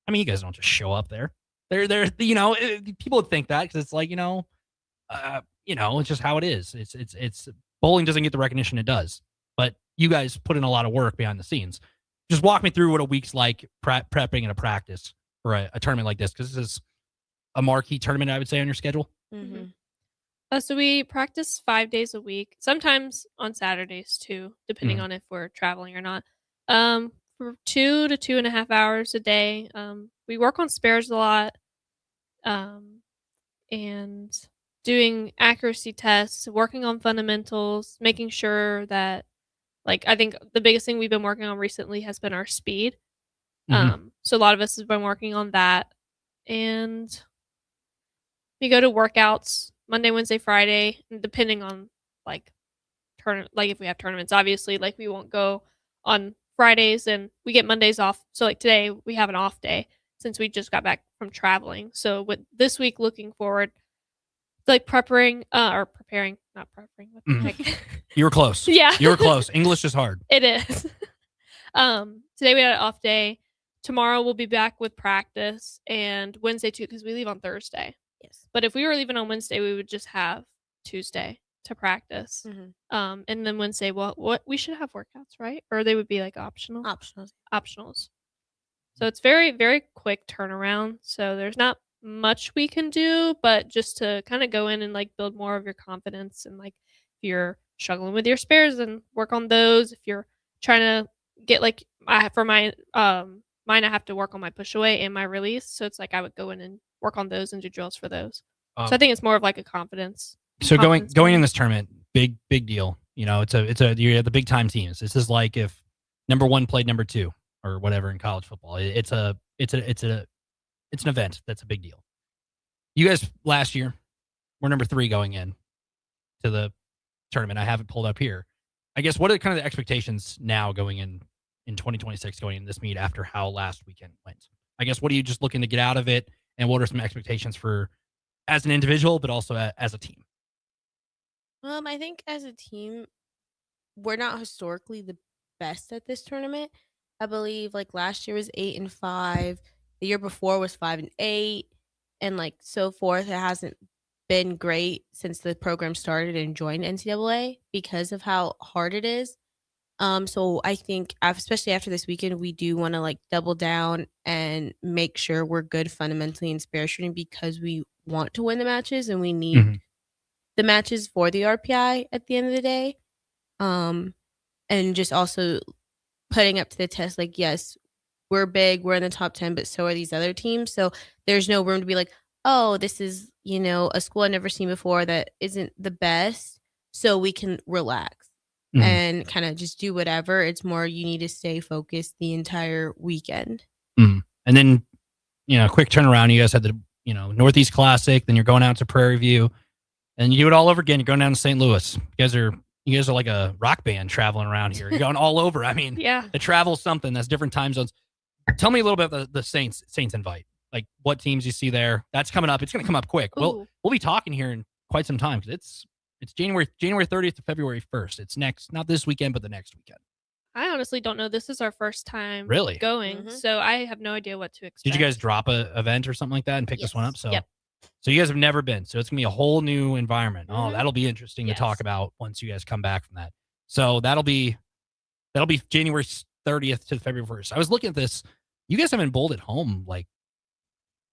don't just show up there. They're people would think that because it's like it's just how it is. It's bowling doesn't get the recognition it does, but you guys put in a lot of work behind the scenes. Just walk me through what a week's like prepping and a practice for a tournament like this, because this is a marquee tournament, I would say, on your schedule. Mm-hmm. So we practice 5 days a week, sometimes on Saturdays too, depending on if we're traveling or not. For 2 to 2.5 hours a day. We work on spares a lot, and doing accuracy tests, working on fundamentals, making sure that, like, I think the biggest thing we've been working on recently has been our speed. So a lot of us have been working on that, and we go to workouts Monday, Wednesday, Friday, and depending on like if we have tournaments, obviously, like we won't go on Fridays and we get Mondays off. So like today we have an off day since we just got back from traveling. So with this week looking forward, like preparing, not preparing. What the heck? You were close. Yeah. You were close. English is hard. It is. Today we had an off day. Tomorrow we'll be back with practice, and Wednesday too, because we leave on Thursday. Yes. But if we were leaving on Wednesday, we would just have Tuesday to practice. Mm-hmm. And then Wednesday, what we should have workouts, right? Or they would be like optional. Optionals. So it's very, very quick turnaround. So there's not much we can do, but just to kind of go in and like build more of your confidence, and like if you're struggling with your spares, and work on those. If you're trying to get like for my mine, I have to work on my push away and my release. So it's like I would go in and work on those and do drills for those. So I think it's more of like a confidence. So going in this tournament, big deal. It's you have the big time teams. This is like if number 1 played number 2 or whatever in college football. It's an event that's a big deal. You guys last year were number 3 going in to the tournament. I have it pulled up here. I guess what are kind of the expectations now going in 2026, going in this meet after how last weekend went? I guess what are you just looking to get out of it, and what are some expectations for as an individual, but also as a team? I think as a team, we're not historically the best at this tournament. I believe like last year was 8-5. The year before was 5-8, and like so forth. It hasn't been great since the program started and joined NCAA because of how hard it is. So I think especially after this weekend, we do want to like double down and make sure we're good fundamentally in spare shooting, because we want to win the matches and we need the matches for the RPI at the end of the day. And just also putting up to the test, like, yes, we're big, we're in the top 10, but so are these other teams. So there's no room to be like, oh, this is, a school I've never seen before that isn't the best. So we can relax and kind of just do whatever. It's more you need to stay focused the entire weekend. And then, quick turnaround. You guys had the, Northeast Classic, then you're going out to Prairie View, and you do it all over again. You're going down to St. Louis. You guys are, You guys are like a rock band traveling around here. You're going all over. I mean, Yeah. the travel's something. That's different time zones. Tell me a little bit about the Saints invite. Like what teams you see there. That's coming up. It's going to come up quick. We'll be talking here in quite some time because it's January 30th to February 1st. It's not this weekend, but the next weekend. I honestly don't know. This is our first time Really? going, so I have no idea what to expect. Did you guys drop a event or something like that and pick this one up? So, Yep. So you guys have never been. So it's gonna be a whole new environment. Oh, that'll be interesting to talk about once you guys come back from that. So that'll be January 30th to February 1st. I was looking at this. You guys haven't bowled at home. Like,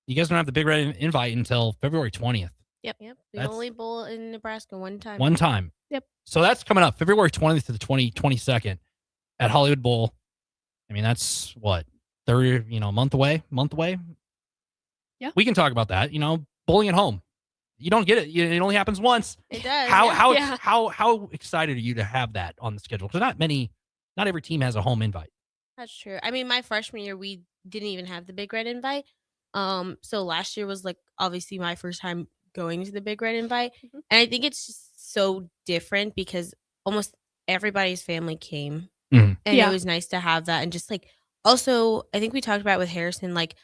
you guys don't have the Big Red invite until February 20th. Yep. We only bowl in Nebraska one time. One time. Yep. So that's coming up February 20th to the 22nd at Hollywood Bowl. I mean, that's what, a month away? Yeah. We can talk about that. Bowling at home. You don't get it. It only happens once. It does. How excited are you to have that on the schedule? Because not every team has a home invite. That's true. I mean, my freshman year, we didn't even have the Big Red invite. So last year was like obviously my first time going to the Big Red invite. And I think it's just so different because almost everybody's family came. And it was nice to have that. And just like, also, I think we talked about it with Harrison, like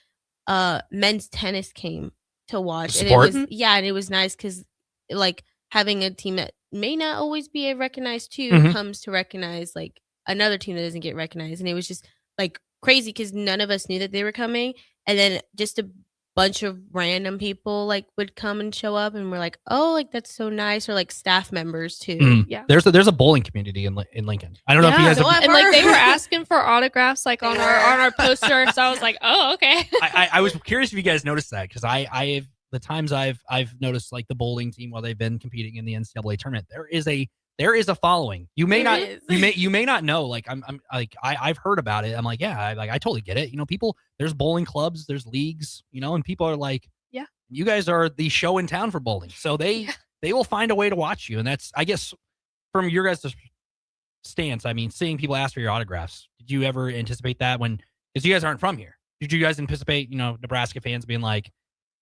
men's tennis came to watch. Sport? And it was nice because like having a team that may not always be recognized too comes to recognize like another team that doesn't get recognized. And it was just like crazy because none of us knew that they were coming. And then just a bunch of random people like would come and show up and we're like, oh, like that's so nice. Or like staff members too. Yeah. There's a bowling community in Lincoln. I don't know if you guys have, and like they were asking for autographs like on our poster. So I was like, oh, okay. I was curious if you guys noticed that because I've the times I've noticed like the bowling team while they've been competing in the NCAA tournament, there is a following. You may not know. Like I've heard about it. I'm like, yeah, I totally get it. People, there's bowling clubs, there's leagues, and people are like, yeah, you guys are the show in town for bowling. So they will find a way to watch you. And that's, I guess, from your guys' stance, I mean, seeing people ask for your autographs, did you ever anticipate that because you guys aren't from here? Did you guys anticipate, Nebraska fans being like,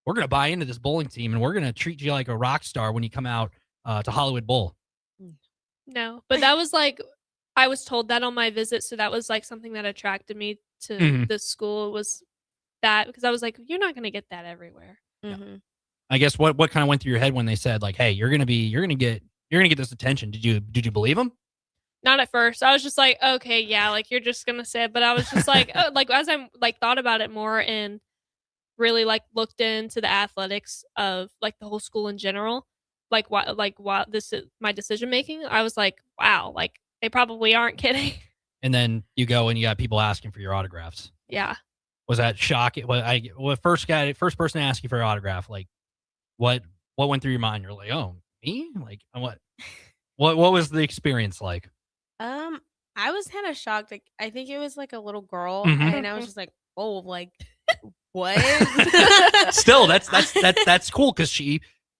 we're going to buy into this bowling team and we're going to treat you like a rock star when you come out to Hollywood Bowl? No, but that was like, I was told that on my visit. So that was like something that attracted me to this school was that because I was like, you're not going to get that everywhere. I guess what kind of went through your head when they said like, hey, you're going to get this attention. Did you believe them? Not at first. I was just like, okay, yeah, like you're just going to say it. But I was just like, oh, like as I like thought about it more and really like looked into the athletics of like the whole school in general. Like what this is my decision making. I was like, wow, like they probably aren't kidding. And then you go and you got people asking for your autographs. Yeah. Was that shocking? First person to ask you for your autograph, like what went through your mind? You're like, oh, me? Like what was the experience like? I was kind of shocked. Like I think it was like a little girl, and I was just like, oh, like what? Still, that's cool because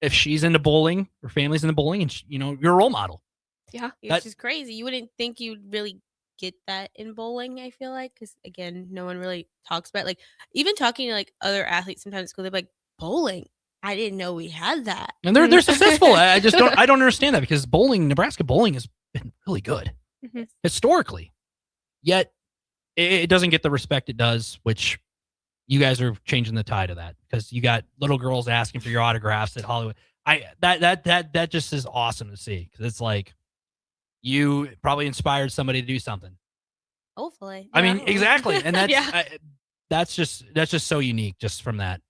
if she's into bowling, her family's into bowling, and you're a role model. Yeah, it's just crazy. You wouldn't think you'd really get that in bowling. I feel like because again, no one really talks about like even talking to like other athletes sometimes at school. They're like bowling. I didn't know we had that, and they're successful. I don't understand that because Nebraska bowling has been really good historically, yet it doesn't get the respect it does, which. You guys are changing the tide of that because you got little girls asking for your autographs at Hollywood. That just is awesome to see because it's like you probably inspired somebody to do something. Hopefully, I mean exactly, and that's just so unique just from that.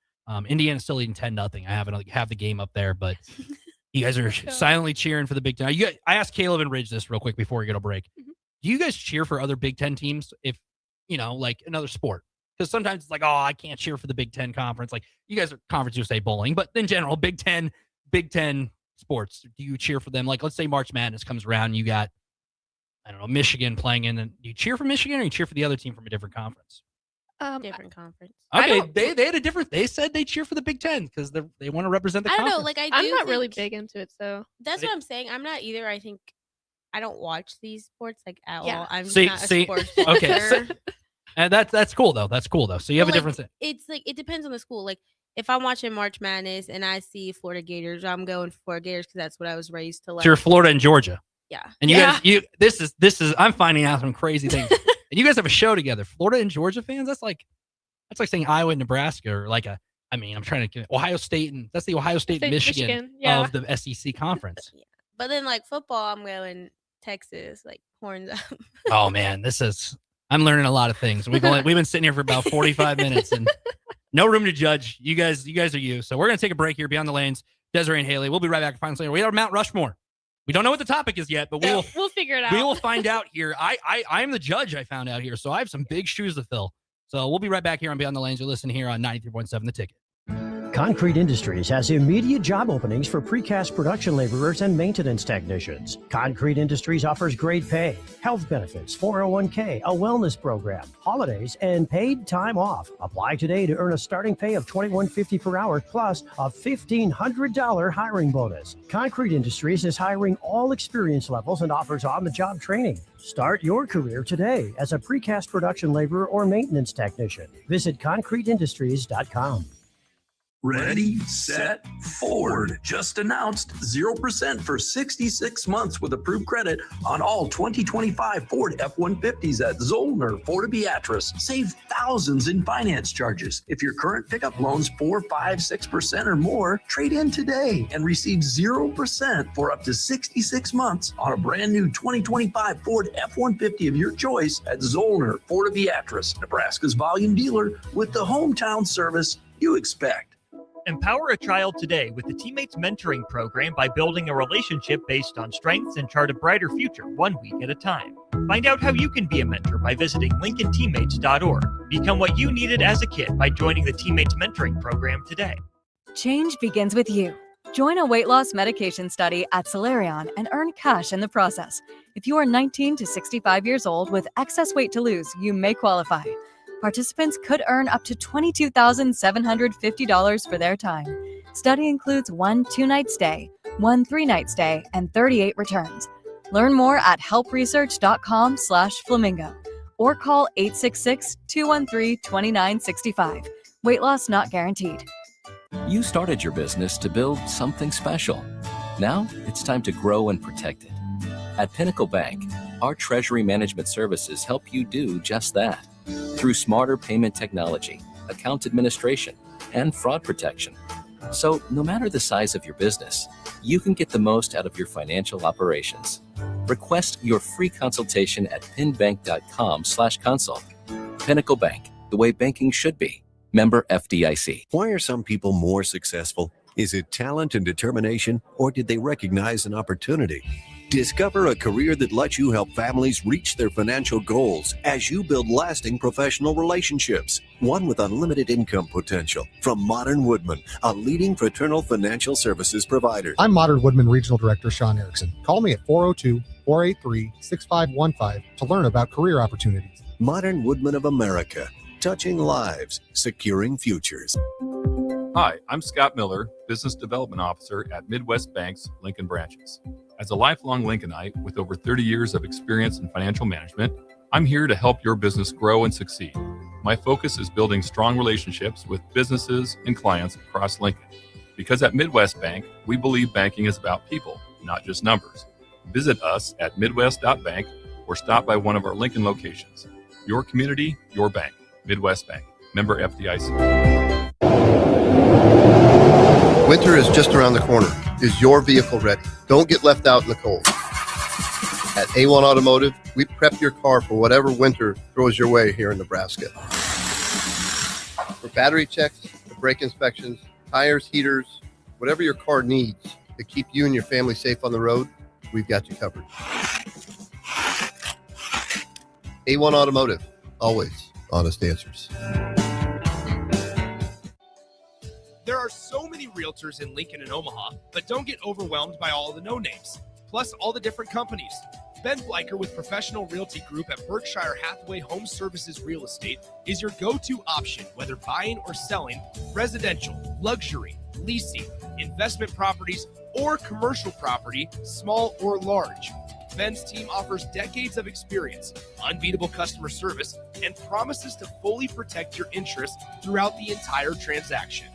Indiana's still leading 10-0. I have the game up there, but you guys are silently cheering for the Big Ten. I asked Caleb and Ridge this real quick before we get a break. Do you guys cheer for other Big Ten teams if like another sport? Because sometimes it's like, oh, I can't cheer for the Big Ten conference. Like you guys are Conference USA bowling, but in general, Big Ten sports. Do you cheer for them? Like let's say March Madness comes around, and you got, I don't know, Michigan playing in. And you cheer for Michigan, or you cheer for the other team from a different conference? Different conference. Okay, they had a different. They said they cheer for the Big Ten because they want to represent the. I don't conference. know. Like I'm not really big into it, so that's what I'm saying. I'm not either. I think I don't watch these sports like at all. I'm not a sports okay. And that's cool though. That's cool though. So you have a difference. It's like it depends on the school. Like if I'm watching March Madness and I see Florida Gators, I'm going for Florida Gators because that's what I was raised to like. So you're Florida and Georgia. Yeah. And you guys, this is I'm finding out some crazy things. And you guys have a show together. Florida and Georgia fans. That's like saying Iowa and Nebraska, or I'm trying to get Ohio State, and that's the Ohio State and Michigan yeah. of the SEC conference. But then like football, I'm going Texas, like horns up. Oh man, I'm learning a lot of things. We've been sitting here for about 45 minutes and no room to judge. You guys are you. So we're gonna take a break here. Beyond the Lanes, Desiree and Haley. We'll be right back. Finally, we have Mount Rushmore. We don't know what the topic is yet, but we'll figure it out. We will find out here. I'm the judge. I found out here, so I have some big shoes to fill. So we'll be right back here on Beyond the Lanes. You're listening here on 93.7 The Ticket. Concrete Industries has immediate job openings for precast production laborers and maintenance technicians. Concrete Industries offers great pay, health benefits, 401k, a wellness program, holidays, and paid time off. Apply today to earn a starting pay of $21.50 per hour plus a $1,500 hiring bonus. Concrete Industries is hiring all experience levels and offers on-the-job training. Start your career today as a precast production laborer or maintenance technician. Visit concreteindustries.com. Ready, set, Ford. Just announced 0% for 66 months with approved credit on all 2025 Ford F-150s at Zollner, Fort Beatrice. Save thousands in finance charges. If your current pickup loan's 4, 5, 6% or more, trade in today and receive 0% for up to 66 months on a brand new 2025 Ford F-150 of your choice at Zollner, Fort Beatrice, Nebraska's volume dealer with the hometown service you expect. Empower a child today with the Teammates Mentoring Program by building a relationship based on strengths and chart a brighter future 1 week at a time. Find out how you can be a mentor by visiting LincolnTeammates.org. Become what you needed as a kid by joining the Teammates Mentoring Program today. Change begins with you. Join a weight loss medication study at Solarion and earn cash in the process. If you are 19 to 65 years old with excess weight to lose, you may qualify. Participants could earn up to $22,750 for their time. Study includes 1 2-night stay, 1 3-night stay, and 38 returns. Learn more at helpresearch.com/flamingo or call 866-213-2965. Weight loss not guaranteed. You started your business to build something special. Now it's time to grow and protect it. At Pinnacle Bank, our treasury management services help you do just that. Through smarter payment technology, account administration, and fraud protection. So no matter the size of your business, you can get the most out of your financial operations. Request your free consultation at pinbank.com/consult. Pinnacle Bank, the way banking should be. Member FDIC. Why are some people more successful? Is it talent and determination, or did they recognize an opportunity? Discover a career that lets you help families reach their financial goals as you build lasting professional relationships, one with unlimited income potential. From Modern Woodman, a leading fraternal financial services provider. I'm Modern Woodman Regional Director Sean Erickson. Call me at 402-483-6515 to learn about career opportunities. Modern Woodman of America, touching lives, securing futures. Hi, I'm Scott Miller, Business Development Officer at Midwest Bank's Lincoln branches. As a lifelong Lincolnite with over 30 years of experience in financial management, I'm here to help your business grow and succeed. My focus is building strong relationships with businesses and clients across Lincoln. Because at Midwest Bank, we believe banking is about people, not just numbers. Visit us at midwest.bank or stop by one of our Lincoln locations. Your community, your bank. Midwest Bank. Member FDIC. Winter is just around the corner. Is your vehicle ready? Don't get left out in the cold. At A1 Automotive, we prep your car for whatever winter throws your way here in Nebraska. For battery checks, brake inspections, tires, heaters, whatever your car needs to keep you and your family safe on the road, we've got you covered. A1 Automotive, always honest answers. There are so many realtors in Lincoln and Omaha, but don't get overwhelmed by all the no-names, plus all the different companies. Ben Bleicher with Professional Realty Group at Berkshire Hathaway Home Services Real Estate is your go-to option, whether buying or selling residential, luxury, leasing, investment properties, or commercial property, small or large. Ben's team offers decades of experience, unbeatable customer service, and promises to fully protect your interests throughout the entire transaction.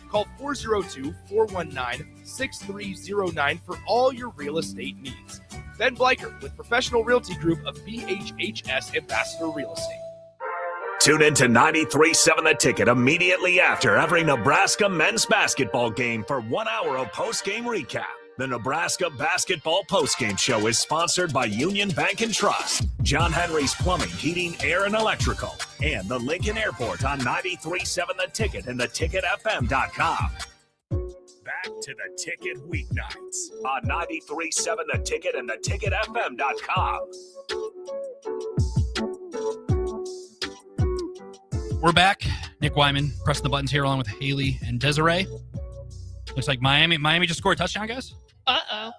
Call 402-419-6309 for all your real estate needs. Ben Bleicher with Professional Realty Group of BHHS Ambassador Real Estate. Tune in to 93.7 The Ticket immediately after every Nebraska men's basketball game for 1 hour of post-game recap. The Nebraska Basketball Postgame Show is sponsored by Union Bank and Trust, John Henry's Plumbing, Heating, Air, and Electrical, and the Lincoln Airport on 93.7 The Ticket and theticketfm.com. Back to The Ticket weeknights on 93.7 The Ticket and theticketfm.com. We're back. Nick Wyman pressing the buttons here along with Haley and Desiree. Looks like Miami just scored a touchdown, guys. Uh-oh.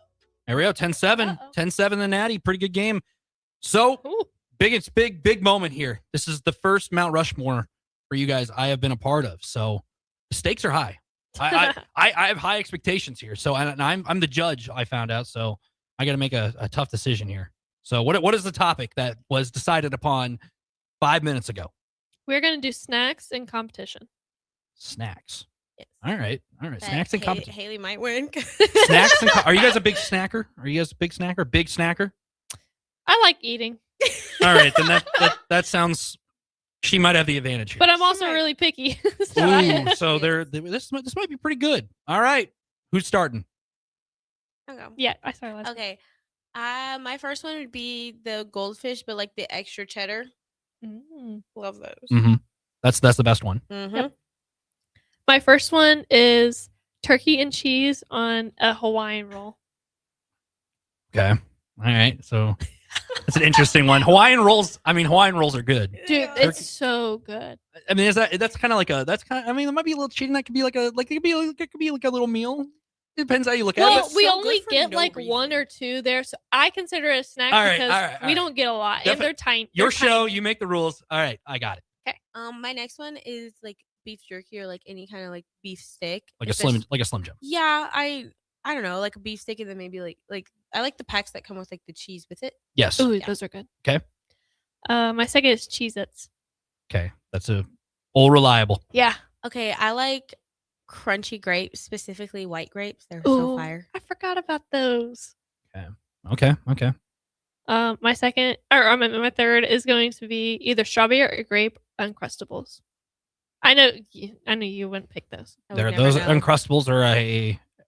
There we go. 10-7. 10-7 the Natty. Pretty good game. So, big moment here. This is the first Mount Rushmore for you guys I have been a part of. So, the stakes are high. I have high expectations here. So, I'm the judge, I found out. So, I got to make a tough decision here. So, what is the topic that was decided upon 5 minutes ago? We're going to do snacks and competition. Snacks. Yes. All right. Snacks and competition. Haley might win. Snacks and are you guys a big snacker? Are you guys a big snacker? Big snacker? I like eating. All right, then that sounds. She might have the advantage here. But I'm also really picky. So this might be pretty good. All right, who's starting? Okay. Yeah, I started last. Okay. My first one would be the goldfish, but like the extra cheddar. Love those. Mm-hmm. That's the best one. Mm-hmm. Yep. My first one is turkey and cheese on a Hawaiian roll. Okay. All right. So that's an interesting one. Hawaiian rolls are good. Dude, it's so good. I mean, that's kind of like I mean, it might be a little cheating. That could be it could be like a little meal. It depends how you look at it. Well, we only get like one or two there, so I consider it a snack because we don't get a lot, and they're tiny. Your show, you make the rules. All right, I got it. Okay. My next one is like beef jerky or like any kind of like beef stick. Like a Slim Jim. Yeah, I don't know, like a beef stick, and then maybe like I like the packs that come with like the cheese with it. Yes. Ooh, those are good. Okay. My second is Cheez-Its. Okay, that's all reliable. Yeah. Okay, I like crunchy grapes, specifically white grapes. They're Ooh, so fire. I forgot about those. Okay. My third is going to be either strawberry or grape Uncrustables. I know you wouldn't pick those. Those Uncrustables are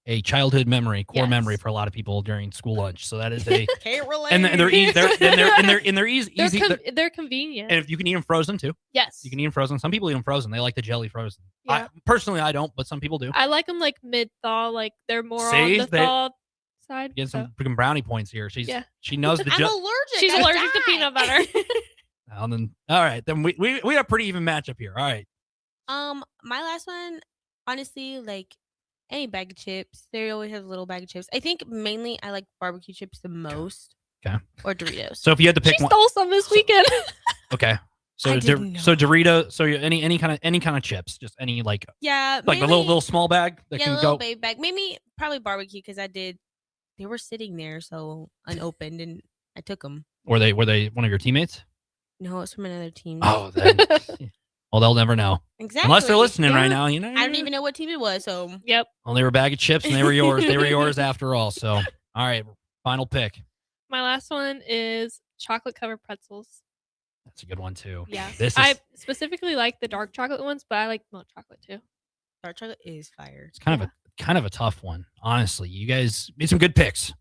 a childhood memory, core memory for a lot of people during school lunch. So that is a can't relate. And they're easy. They're easy. They're convenient. And if you can eat them frozen too. Yes. You can eat them frozen. Some people eat them frozen. They like the jelly frozen. Yeah. Personally, I don't, but some people do. I like them like mid-thaw, like they're more on the thawed side. Get some freaking brownie points here. She knows the I'm allergic. She's allergic to peanut butter. All right, then we have a pretty even matchup here. All right. My last one, honestly, like any bag of chips. They always have a little bag of chips. I think mainly I like barbecue chips the most. Okay. Or Doritos. So if you had to pick she one, stole some this weekend. Okay. So Dorito. So any kind of chips, just any like yeah, like mainly, the little small bag that can little go. baby bag. Maybe probably barbecue because they were sitting there so unopened and I took them. Were they one of your teammates? No, it's from another team. Oh, then. Well, they'll never know. Exactly. Unless they're listening right now, you know. I don't even know what team it was, so. Yep. Well, they were a bag of chips and they were yours. They were yours after all. So, all right, final pick. My last one is chocolate covered pretzels. That's a good one too. Yeah. I specifically like the dark chocolate ones, but I like milk chocolate too. Dark chocolate is fire. It's kind of a tough one, honestly. You guys made some good picks.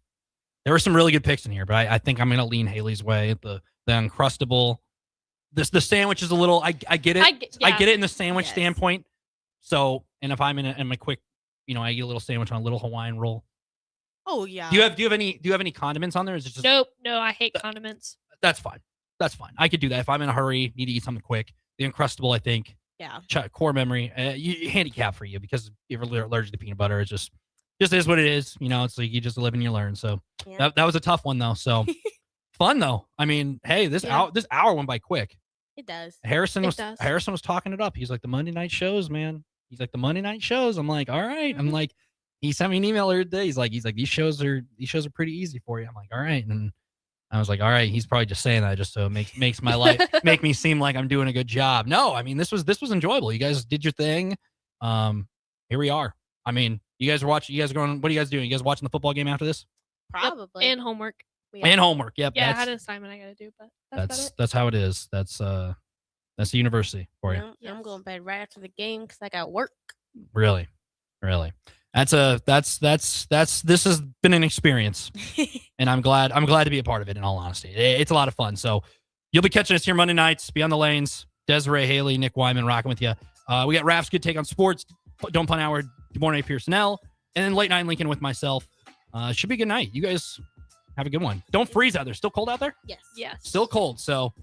There were some really good picks in here, but I think I'm gonna lean Haley's way. The Uncrustable. The sandwich is a little. I get it. I get it in the sandwich standpoint. So, and if I'm in my quick, I eat a little sandwich on a little Hawaiian roll. Oh yeah. Do you have any condiments on there? Is it just Nope. No, I hate condiments. That's fine. I could do that if I'm in a hurry, need to eat something quick. The Uncrustable, I think. Yeah. Core memory. Handicap for you because if you're allergic to peanut butter, it just is what it is. It's like you just live and you learn. So that was a tough one though. So. Fun though. I mean, hey, this hour went by quick. It does. Harrison was talking it up. He's like the Monday night shows, man. He's like the Monday night shows. I'm like, all right. I'm like, he sent me an email the other day. He's like, these shows are pretty easy for you. I'm like, all right. And I was like, all right. He's probably just saying that just so it makes my life make me seem like I'm doing a good job. No, I mean this was enjoyable. You guys did your thing. Here we are. I mean, you guys are watching. You guys are going. What are you guys doing? You guys watching the football game after this? Probably. Yep. And homework. And homework. Yep. Yeah, I had an assignment I got to do, but That's how it is. That's the university for you. I'm going to bed right after the game because I got work. Really. This has been an experience, and I'm glad to be a part of it. In all honesty, it's a lot of fun. So you'll be catching us here Monday nights. Beyond the Lanes, Desiree, Haley, Nick Wyman rocking with you. We got Raph's Good Take on Sports, Don't Pun Hour, DeMornay Pearsonell, and then Late Night Lincoln with myself. Should be a good night. You guys have a good one. Don't freeze out there. Still cold out there? Yes. Still cold. So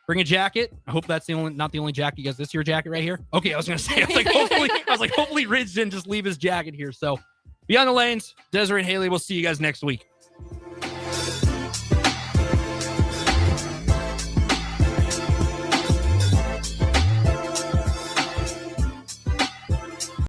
bring a jacket. I hope that's not the only jacket you guys. This your jacket right here? Okay, I was gonna say. Hopefully Ridge didn't just leave his jacket here. So Beyond the Lanes, Desiree and Haley. We'll see you guys next week.